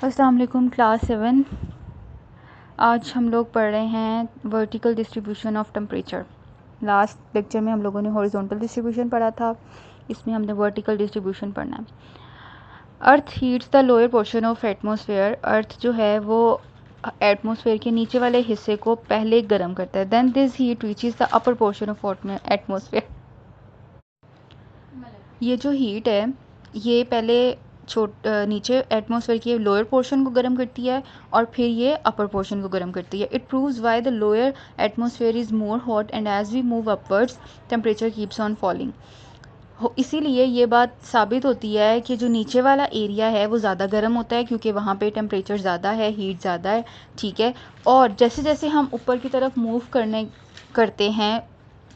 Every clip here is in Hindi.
अस्सलाम वालेकुम क्लास 7। आज हम लोग पढ़ रहे हैं vertical distribution of temperature. Last lecture में हम लोगों ने हॉरिजॉन्टल डिस्ट्रीब्यूशन पढ़ा था, इसमें हमने वर्टिकल डिस्ट्रीब्यूशन पढ़ना है। Earth heats the lower portion of atmosphere. Earth जो है वो एटमॉस्फेयर के नीचे वाले हिस्से को पहले गर्म करता है। Then this heat reaches the upper portion of atmosphere. ये जो हीट है ये पहले नीचे एटमॉस्फेयर के लोअर पोर्शन को गर्म करती है और फिर ये अपर पोर्शन को गर्म करती है। It proves why the lower atmosphere is more hot and as we move upwards temperature keeps on falling. इसीलिए ये बात साबित होती है कि जो नीचे वाला एरिया है वो ज़्यादा गर्म होता है क्योंकि वहाँ पे टेम्परेचर ज़्यादा है, हीट ज़्यादा है, ठीक है। और जैसे जैसे हम ऊपर की तरफ मूव करते हैं,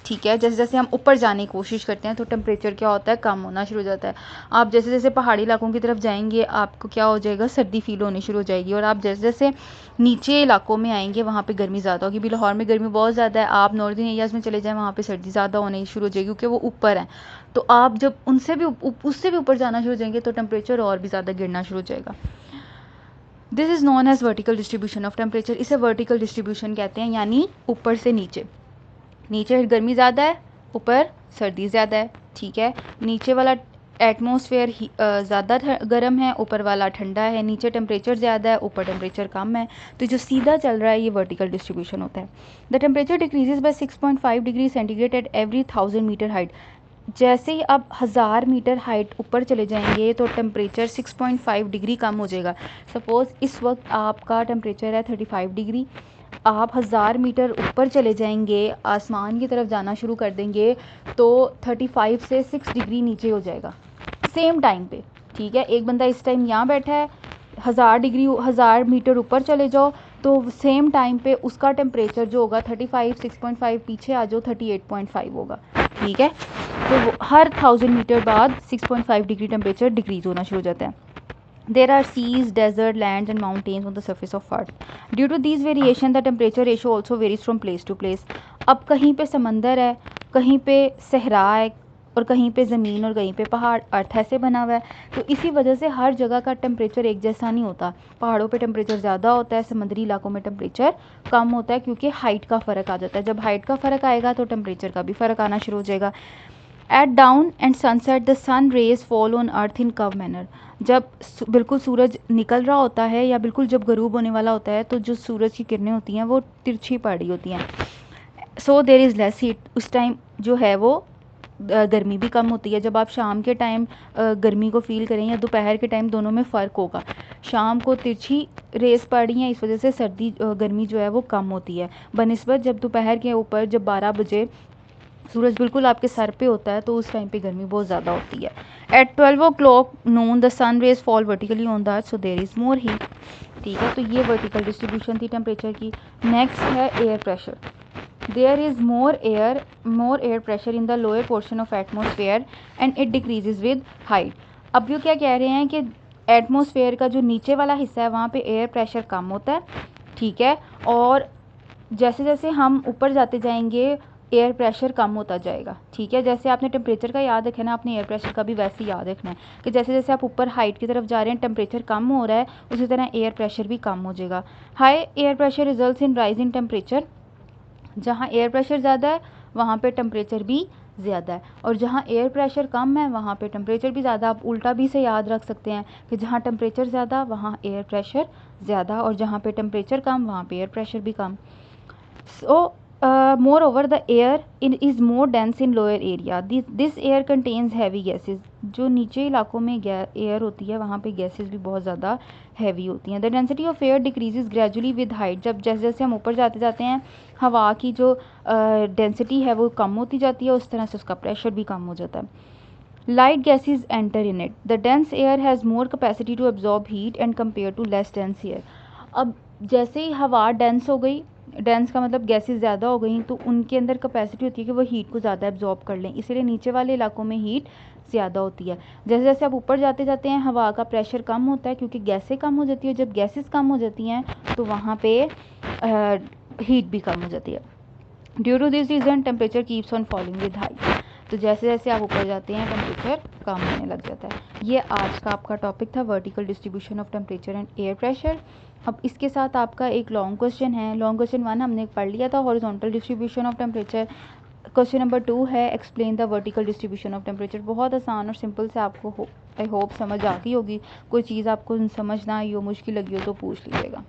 ठीक है, जैसे जैसे हम ऊपर जाने की कोशिश करते हैं तो टेम्परेचर क्या होता है, कम होना शुरू हो जाता है। आप जैसे जैसे पहाड़ी इलाकों की तरफ जाएंगे आपको क्या हो जाएगा, सर्दी फील होनी शुरू हो जाएगी। और आप जैसे जैसे नीचे इलाकों में आएंगे वहाँ पे गर्मी ज़्यादा होगी। भी लाहौर में गर्मी बहुत ज़्यादा है, आप नॉर्दर्न एरियाज़ में चले जाएँ वहाँ पे सर्दी ज़्यादा होनी शुरू हो जाएगी क्योंकि वो ऊपर हैं। तो आप जब उससे भी ऊपर जाना शुरू हो जाएंगे तो टेम्परेचर और भी ज़्यादा गिरना शुरू हो जाएगा। This is known as vertical distribution of temperature. इसे वर्टिकल डिस्ट्रीब्यूशन कहते हैं, यानी ऊपर से नीचे। नीचे गर्मी ज़्यादा है, ऊपर सर्दी ज़्यादा है, ठीक है। नीचे वाला एटमॉस्फेयर ज़्यादा गर्म है, ऊपर वाला ठंडा है। नीचे टेम्परेचर ज़्यादा है, ऊपर टेम्परेचर कम है। तो जो सीधा चल रहा है ये वर्टिकल डिस्ट्रीब्यूशन होता है। The temperature decreases by 6.5 degree centigrade at every 1000 metre height. जैसे ही आप 1000 मीटर हाइट ऊपर चले जाएंगे तो टेम्परेचर 6.5 डिग्री कम हो जाएगा। सपोज़ इस वक्त आपका टेम्परेचर है 35 डिग्री, आप 1000 मीटर ऊपर चले जाएंगे, आसमान की तरफ जाना शुरू कर देंगे तो 35 से 6 डिग्री नीचे हो जाएगा सेम टाइम पे, ठीक है। एक बंदा इस टाइम यहाँ बैठा है, 1000 मीटर ऊपर चले जाओ तो सेम टाइम पे उसका टेम्परेचर जो होगा 35, 6.5 पीछे आ जाओ 38.5 होगा, ठीक है। तो हर 1000 मीटर बाद 6.5 डिग्री टेम्परेचर डिक्रीज होना शुरू हो जाता है। There are seas, desert, lands and mountains on the surface of earth. Due to these variation, the temperature ratio also varies from place to place. अब कहीं पे समंदर है, कहीं पे सहरा है और कहीं पे ज़मीन और कहीं पे पहाड़, अर्थ ऐसे बना हुआ है। तो इसी वजह से हर जगह का टेम्परेचर एक जैसा नहीं होता। पहाड़ों पे टेम्परेचर ज़्यादा होता है, समुद्री इलाकों में टेम्परेचर कम होता है क्योंकि हाइट का फ़र्क आ जाता है। जब हाइट का फ़र्क आएगा तो टेम्परेचर का भी फ़र्क आना शुरू हो जाएगा। At dawn and sunset the sun rays fall on earth in curve manner. जब बिल्कुल सूरज निकल रहा होता है या बिल्कुल जब गरूब होने वाला होता है तो जो सूरज की किरणें होती हैं वो तिरछी पड़ रही होती हैं। सो देर इज़ लेस हीट। उस टाइम जो है वो गर्मी भी कम होती है। जब आप शाम के टाइम गर्मी को फील करें या दोपहर के टाइम, दोनों में फ़र्क होगा। शाम को तिरछी रेस पड़ रही हैं, इस वजह से गर्मी जो है वो कम होती है बनिस्बत जब दोपहर के ऊपर जब 12 बजे सूरज बिल्कुल आपके सर पे होता है तो उस टाइम पे गर्मी बहुत ज़्यादा होती है। At 12 o'clock noon the sun rays fall vertically on the earth so there is more heat, ठीक है। तो ये वर्टिकल डिस्ट्रीब्यूशन थी टेम्परेचर की। नेक्स्ट है air pressure. There is more air pressure in the lower portion of atmosphere and it decreases with height. अब ये क्या कह रहे हैं कि एटमोसफेयर का जो नीचे वाला हिस्सा है वहाँ पे एयर प्रेशर कम होता है, ठीक है। और जैसे जैसे हम ऊपर जाते जाएंगे एयर प्रेशर कम होता जाएगा, ठीक है। जैसे आपने टेम्परेचर का याद रखना है, आपने एयर प्रेशर का भी वैसे ही याद रखना है कि जैसे जैसे आप ऊपर हाइट की तरफ जा रहे हैं टेम्परेचर कम हो रहा है, उसी तरह एयर प्रेशर भी कम हो जाएगा। High air pressure results in rise in temperature. जहाँ एयर प्रेशर ज़्यादा है वहाँ पे टेम्परेचर भी ज़्यादा है, और जहाँ एयर प्रेशर कम है वहाँ पे टेम्परेचर भी ज़्यादा। आप उल्टा भी से याद रख सकते हैं कि जहाँ टेम्परेचर ज़्यादा वहाँ एयर प्रेशर ज़्यादा, और जहाँ पे टेम्परेचर कम वहाँ पे एयर प्रेशर भी कम। So, moreover, the air is more dense in lower area. This air contains heavy gases. जो नीचे इलाकों में एयर होती है वहाँ पे गैसेस भी बहुत ज़्यादा हैवी होती हैं। The density of air decreases gradually with height. जब जैसे जैसे हम ऊपर जाते जाते हैं हवा की जो डेंसिटी है वो कम होती जाती है, उस तरह से उसका प्रेशर भी कम हो जाता है। Light gases enter in it. The dense air has more capacity to absorb heat and compared to less dense air. अब जैसे ही हवा डेंस हो गई, डेंस का मतलब गैसेस ज़्यादा हो गई, तो उनके अंदर कैपेसिटी होती है कि वो हीट को ज़्यादा एब्जॉर्ब कर लें, इसलिए नीचे वाले इलाकों में हीट ज़्यादा होती है। जैसे जैसे आप ऊपर जाते जाते हैं हवा का प्रेशर कम होता है क्योंकि गैसें कम हो जाती है। जब गैसेस कम हो जाती हैं तो वहाँ पे हीट भी कम हो जाती है। Due to this reason temperature keeps on falling with height. तो जैसे जैसे आप ऊपर जाते हैं टेम्परेचर कम होने लग जाता है। ये आज का आपका टॉपिक था vertical distribution of temperature and air pressure. अब इसके साथ आपका एक लॉन्ग क्वेश्चन है। लॉन्ग क्वेश्चन 1 हमने पढ़ लिया था, horizontal distribution of temperature. Question number 2 है explain the vertical distribution of temperature. बहुत आसान और सिंपल से आपको आई होप समझ आ गई होगी। कोई चीज़ आपको समझ ना आई हो, मुश्किल लगी हो तो पूछ लीजिएगा।